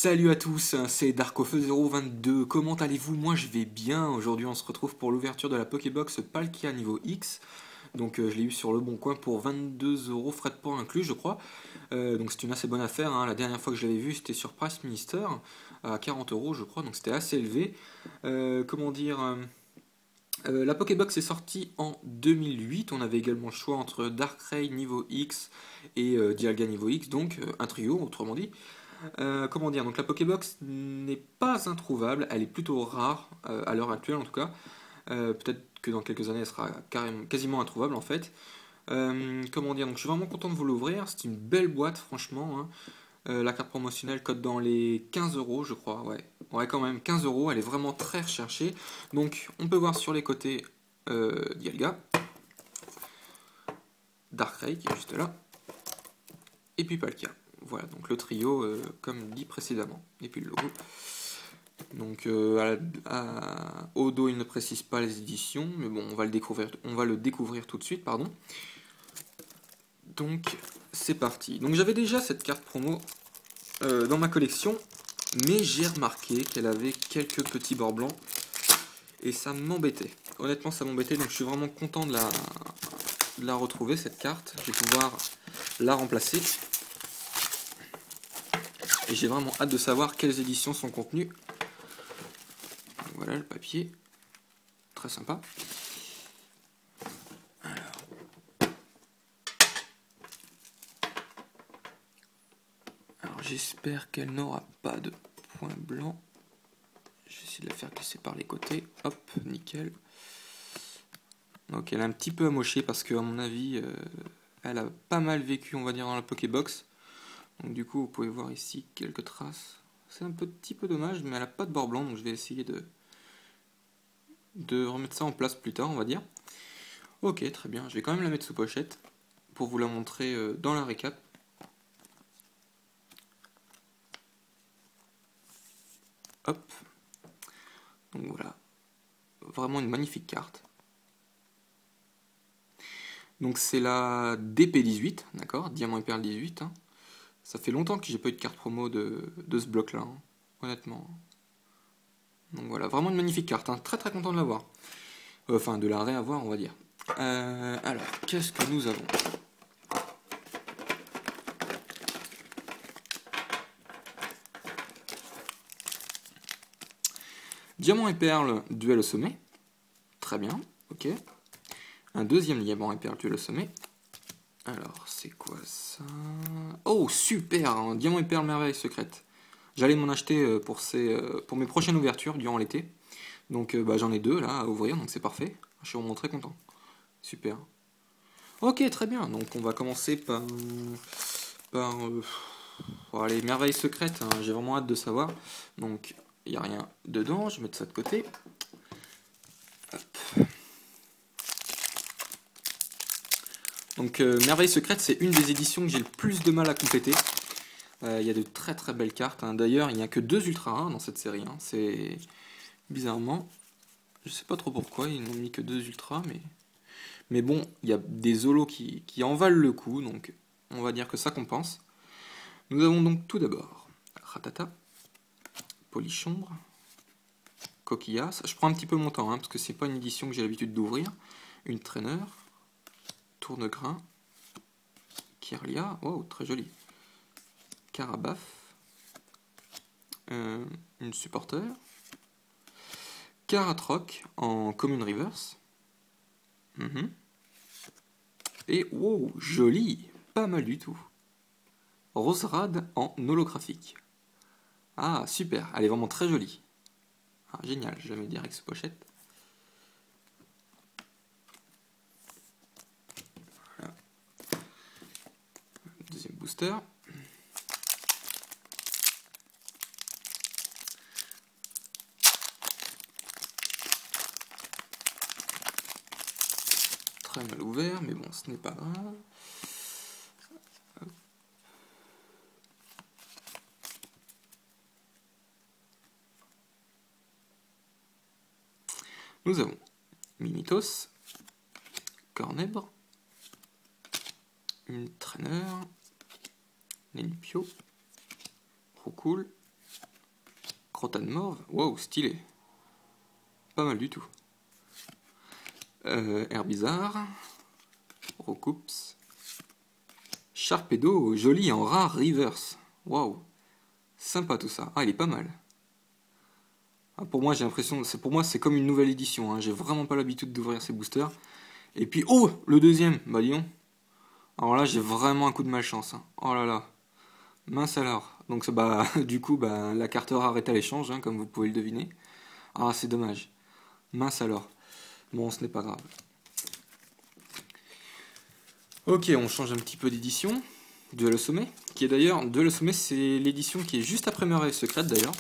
Salut à tous, c'est Darkofeu022, comment allez-vous? Moi je vais bien, aujourd'hui on se retrouve pour l'ouverture de la Pokébox Palkia niveau X, donc je l'ai eu sur le bon coin pour 22 euros frais de port inclus je crois, donc c'est une assez bonne affaire, hein. La dernière fois que je l'avais vu c'était sur Price Minister, à 40 euros je crois, donc c'était assez élevé. Comment dire La Pokébox est sortie en 2008, on avait également le choix entre Darkrai niveau X et Dialga niveau X, donc un trio autrement dit. Comment dire, donc la Pokébox n'est pas introuvable, elle est plutôt rare, à l'heure actuelle en tout cas. Peut-être que dans quelques années elle sera quasiment introuvable en fait. Comment dire, donc je suis vraiment content de vous l'ouvrir, c'est une belle boîte franchement, hein. La carte promotionnelle cote dans les 15 euros je crois, ouais. Ouais quand même, 15 euros, elle est vraiment très recherchée. Donc on peut voir sur les côtés Dialga, Darkrai qui est juste là, et puis Palkia. Voilà, donc le trio comme dit précédemment. Et puis le logo. Donc au dos il ne précise pas les éditions, mais bon on va le découvrir tout de suite, pardon. Donc c'est parti. Donc j'avais déjà cette carte promo dans ma collection, mais j'ai remarqué qu'elle avait quelques petits bords blancs et ça m'embêtait. Honnêtement ça m'embêtait, donc je suis vraiment content de la retrouver cette carte. Je vais pouvoir la remplacer. Et j'ai vraiment hâte de savoir quelles éditions sont contenues. Donc voilà le papier, très sympa. Alors j'espère qu'elle n'aura pas de points blancs. J'essaie de la faire glisser par les côtés. Hop, nickel. Donc elle est un petit peu amochée parce qu'à mon avis, elle a pas mal vécu, on va dire, dans la Pokébox. Donc du coup, vous pouvez voir ici quelques traces. C'est un petit peu dommage, mais elle n'a pas de bord blanc, donc je vais essayer de remettre ça en place plus tard, on va dire. Ok, très bien. Je vais quand même la mettre sous pochette pour vous la montrer dans la récap. Hop. Donc voilà. Vraiment une magnifique carte. Donc c'est la DP18, d'accord, Diamant et Perle 18. Hein. Ça fait longtemps que j'ai pas eu de carte promo de ce bloc-là, hein, honnêtement. Donc voilà, vraiment une magnifique carte, hein, très très content de l'avoir. Enfin, de la réavoir, on va dire. Alors, qu'est-ce que nous avons? Diamant et Perle, duel au sommet. Très bien, ok. Un deuxième Diamant et Perle, duel au sommet. Alors, c'est quoi ça? Oh, super, hein, Diamant et Perle, merveille secrète. J'allais m'en acheter pour mes prochaines ouvertures durant l'été. Donc j'en ai deux là à ouvrir, donc c'est parfait. Je suis vraiment très content. Super. Ok, très bien. Donc on va commencer par les merveilles secrètes, hein. J'ai vraiment hâte de savoir. Donc il n'y a rien dedans, je vais mettre ça de côté. Hop. Donc merveilles secrètes, c'est une des éditions que j'ai le plus de mal à compléter. Il y a de très très belles cartes, hein. D'ailleurs, il n'y a que 2 ultra rares dans cette série, hein. C'est bizarrement, je sais pas trop pourquoi ils n'ont mis que 2 ultras, mais bon, il y a des holos qui en valent le coup, donc on va dire que ça compense. Nous avons donc tout d'abord Ratata, Polichombre, Coquillasse. Je prends un petit peu mon temps, hein, parce que c'est pas une édition que j'ai l'habitude d'ouvrir. Une Trainer, Tournegrain, Kirlia, wow, très joli. Carabaf, une Supporter, Caratroc en Commune Reverse. Et wow, joli, pas mal du tout. Roserade en holographique. Ah, super, elle est vraiment très jolie. Ah, génial, je la mets direct sous pochette. Voilà. Deuxième booster. Très mal ouvert, mais bon, ce n'est pas grave. Nous avons Mimitos, Cornèbre, une Trainer, Nenipio, Roucoule, Crotane Morve, wow, stylé. Pas mal du tout. Herbizarre, Rocoups, Sharpedo, joli en rare reverse. Waouh, sympa tout ça. Ah, il est pas mal. Ah, pour moi, j'ai l'impression, pour moi, c'est comme une nouvelle édition. Hein. J'ai vraiment pas l'habitude d'ouvrir ces boosters. Et puis, oh, le deuxième, bah dis donc. Alors là, j'ai vraiment un coup de malchance. Hein. Oh là là, mince alors. Donc, bah, du coup, bah, la carte rare est à l'échange, hein, comme vous pouvez le deviner. Ah, c'est dommage. Mince alors. Bon, ce n'est pas grave. Ok, on change un petit peu d'édition. Duel au sommet, qui est d'ailleurs, Duel au sommet, c'est l'édition qui est juste après Merveille Secrète d'ailleurs.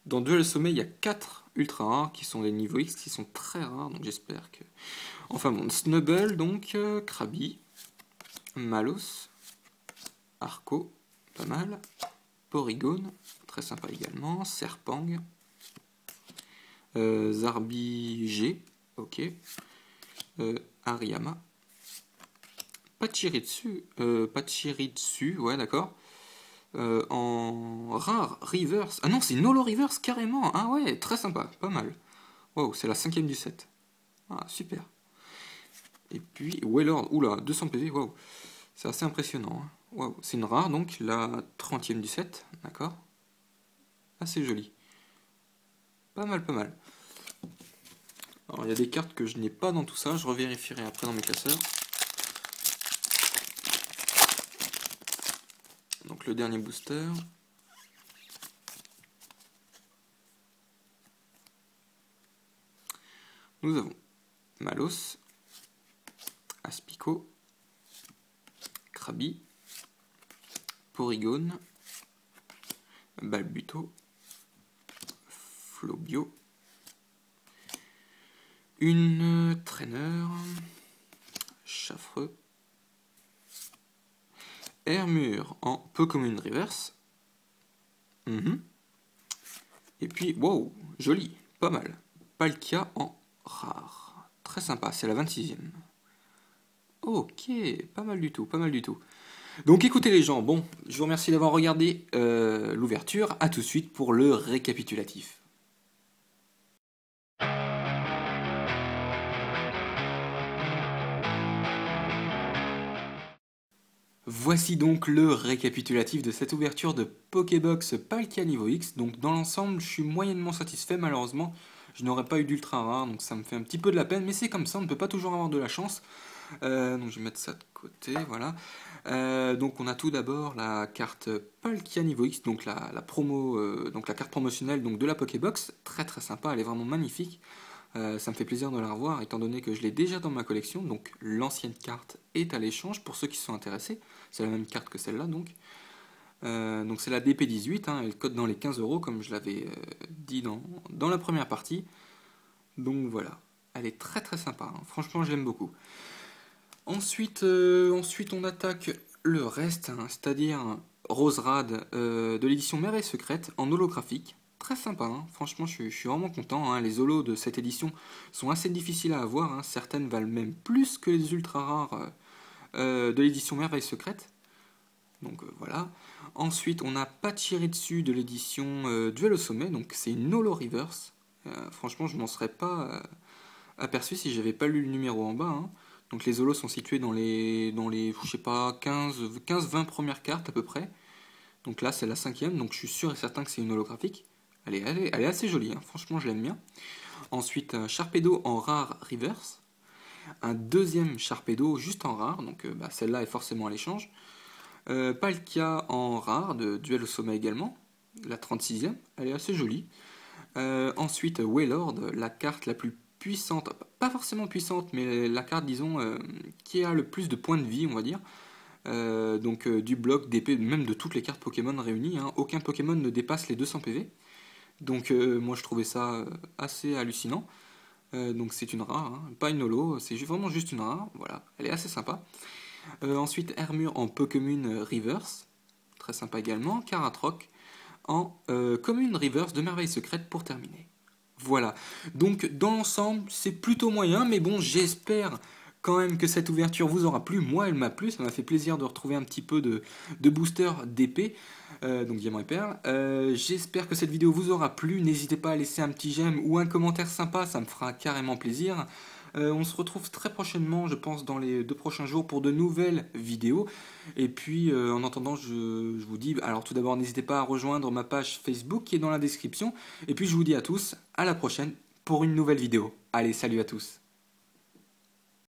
Dans Duel au sommet, il y a 4 ultra rares qui sont des niveaux X, qui sont très rares, donc j'espère que... Enfin bon, Snubble, donc, Krabi, Malos, Arco, pas mal, Porygon, très sympa également, Serpang, Zarbi-G, ok, Hariyama, Pachirisu, ouais d'accord, en rare reverse, ah non c'est une holo reverse carrément, ah ouais, très sympa, pas mal, wow, c'est la 5ème du set, ah super. Et puis Wailord, oula, 200 PV, wow, c'est assez impressionnant, hein. Wow, c'est une rare donc, la 30ème du set, d'accord, assez jolie, pas mal, pas mal. Alors il y a des cartes que je n'ai pas dans tout ça, je revérifierai après dans mes classeurs. Donc le dernier booster. Nous avons Malos, Aspico, Krabi, Porygon, Balbuto, Flobio, une Trainer, Chaffreux, Hermure en Pokémon Reverse. Et puis, wow, joli, pas mal. Palkia en rare. Très sympa, c'est la 26ème. Ok, pas mal du tout, pas mal du tout. Donc écoutez les gens, bon, je vous remercie d'avoir regardé l'ouverture. À tout de suite pour le récapitulatif. Voici donc le récapitulatif de cette ouverture de Pokébox Palkia niveau X. Donc dans l'ensemble, je suis moyennement satisfait malheureusement. Je n'aurais pas eu d'ultra rare, donc ça me fait un petit peu de la peine, mais c'est comme ça, on ne peut pas toujours avoir de la chance. Donc je vais mettre ça de côté, voilà. Donc on a tout d'abord la carte Palkia niveau X, donc la promo, donc la carte promotionnelle donc de la Pokébox, très très sympa, elle est vraiment magnifique. Ça me fait plaisir de la revoir étant donné que je l'ai déjà dans ma collection, donc l'ancienne carte est à l'échange pour ceux qui sont intéressés. C'est la même carte que celle-là donc. Donc c'est la DP18, hein, elle cote dans les 15 € comme je l'avais dit dans la première partie. Donc voilà, elle est très très sympa, hein. Franchement je l'aime beaucoup. Ensuite on attaque le reste, hein, c'est-à-dire Roserad de l'édition Merveille Secrète en holographique. Très sympa, hein. Franchement je suis vraiment content, hein. Les holos de cette édition sont assez difficiles à avoir, hein. Certaines valent même plus que les ultra rares de l'édition Merveille Secrète. Donc voilà. Ensuite on a Pachirisu de l'édition Duel au sommet, donc c'est une holo reverse. Franchement je m'en serais pas aperçu si j'avais pas lu le numéro en bas, hein. Donc les holos sont situés dans les je sais pas, 15-20 premières cartes à peu près. Donc là c'est la 5ème, donc je suis sûr et certain que c'est une holographique. Elle est assez jolie, hein. Franchement je l'aime bien. Ensuite Sharpedo en rare reverse. Un deuxième Sharpedo juste en rare, donc celle-là est forcément à l'échange. Palkia en rare de Duel au sommet également, la 36ème, elle est assez jolie. Ensuite Wailord, la carte la plus puissante, pas forcément puissante, mais la carte, disons, qui a le plus de points de vie, on va dire. Donc du bloc d'épée, même de toutes les cartes Pokémon réunies, hein. Aucun Pokémon ne dépasse les 200 PV. Donc moi je trouvais ça assez hallucinant. Donc c'est une rare, hein, pas une holo, c'est vraiment juste une rare, voilà, elle est assez sympa. Ensuite Hermure en Pokémon Reverse, très sympa également. Karatroc en Commune Reverse de Merveille Secrète pour terminer. Voilà. Donc dans l'ensemble, c'est plutôt moyen, mais bon, j'espère quand même que cette ouverture vous aura plu. Moi, elle m'a plu, ça m'a fait plaisir de retrouver un petit peu de booster d'épée, donc diamant et perle. J'espère que cette vidéo vous aura plu. N'hésitez pas à laisser un petit j'aime ou un commentaire sympa, ça me fera carrément plaisir. On se retrouve très prochainement, je pense, dans les 2 prochains jours pour de nouvelles vidéos. Et puis, en attendant, je vous dis, alors tout d'abord, n'hésitez pas à rejoindre ma page Facebook qui est dans la description. Et puis, je vous dis à tous, à la prochaine pour une nouvelle vidéo. Allez, salut à tous.